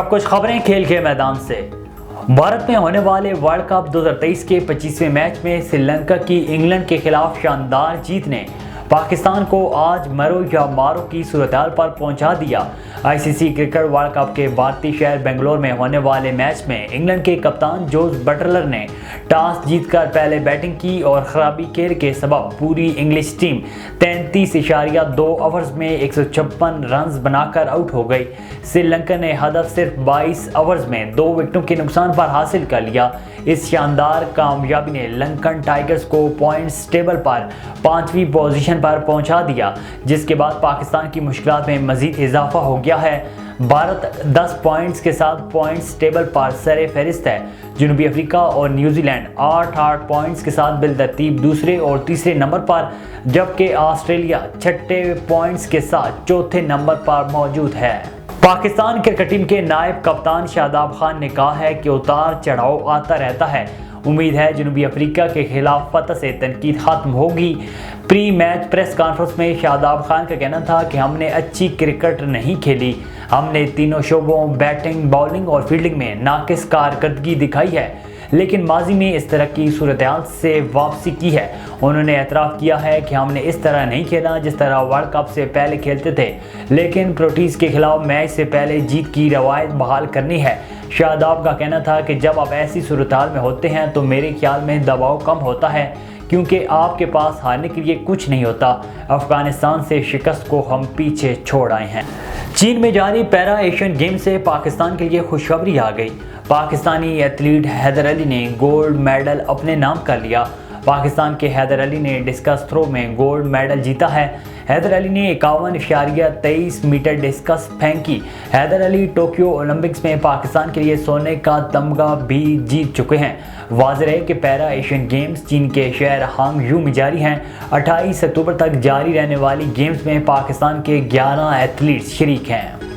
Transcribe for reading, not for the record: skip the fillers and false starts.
अब कुछ खबरें खेल के मैदान से। भारत में होने वाले वर्ल्ड कप 2023 के 25वें मैच में श्रीलंका की इंग्लैंड के खिलाफ शानदार जीत ने पाकिस्तान को आज मरो या मारो की सूरत-ए-हाल पर पहुंचा दिया। आईसीसी क्रिकेट वर्ल्ड कप के भारतीय शहर बेंगलोर में होने वाले मैच में इंग्लैंड के कप्तान जोस बटलर ने टॉस जीतकर पहले बैटिंग की और खराबी खेल के सबब पूरी इंग्लिश टीम 33.2 ओवर्स में 156 रन बनाकर आउट हो गई। श्रीलंका ने हदफ सिर्फ 22 ओवर्स में 2 विकेटों के नुकसान पर हासिल कर लिया। इस शानदार कामयाबी ने लंकन टाइगर्स को पॉइंट्स टेबल पर 5वीं पोजीशन पर पहुंचा दिया, जिसके बाद पाकिस्तान की मुश्किलात में मजीद इजाफा हो गया है। भारत 10 पॉइंट्स के साथ पॉइंट्स टेबल पर सरे फहरिस्त है। जनूबी अफ्रीका और न्यूजीलैंड 8 पॉइंट्स के साथ बिलतरतीब दूसरे और तीसरे नंबर पर, जबकि ऑस्ट्रेलिया 6 पॉइंट्स के साथ चौथे नंबर पर मौजूद है। पाकिस्तान क्रिकेट टीम के नायब कप्तान शादाब खान ने कहा है कि उतार चढ़ाव आता रहता है। उम्मीद है जनूबी अफ्रीका के खिलाफ फतह से तनकीद खत्म होगी। प्री मैच प्रेस कॉन्फ्रेंस में शादाब खान का कहना था कि हमने अच्छी क्रिकेट नहीं खेली, हमने तीनों शोबों बैटिंग, बॉलिंग और फील्डिंग में नाकिस कारकर्दगी दिखाई है, लेकिन माजी में इस तरह की सूरत-ए-हाल से वापसी की है। उन्होंने एतराफ़ किया है कि हमने इस तरह नहीं खेला जिस तरह वर्ल्ड कप से पहले खेलते थे, लेकिन प्रोटीज के खिलाफ मैच से पहले जीत की रवायत बहाल करनी है। शादाब का कहना था कि जब आप ऐसी सूरत-ए-हाल में होते हैं तो मेरे ख्याल में दबाव कम होता है, क्योंकि आपके पास हारने के लिए कुछ नहीं होता। अफगानिस्तान से शिकस्त को हम पीछे छोड़ आए हैं। चीन में जारी पैरा एशियन गेम से पाकिस्तान के लिए खुशखबरी आ गई। पाकिस्तानी एथलीट हैदर अली ने गोल्ड मेडल अपने नाम कर लिया। पाकिस्तान के हैदर अली ने डिस्कस थ्रो में गोल्ड मेडल जीता है। हैदर अली ने 51.23 मीटर डिस्कस फेंकी। हैदर अली टोक्यो ओलंपिक्स में पाकिस्तान के लिए सोने का तमगा भी जीत चुके हैं। वाज़ेह है कि पैरा एशियन गेम्स चीन के शहर हांगझू में जारी हैं। 28 अक्टूबर तक जारी रहने वाली गेम्स में पाकिस्तान के 11 एथलीट्स शरीक हैं।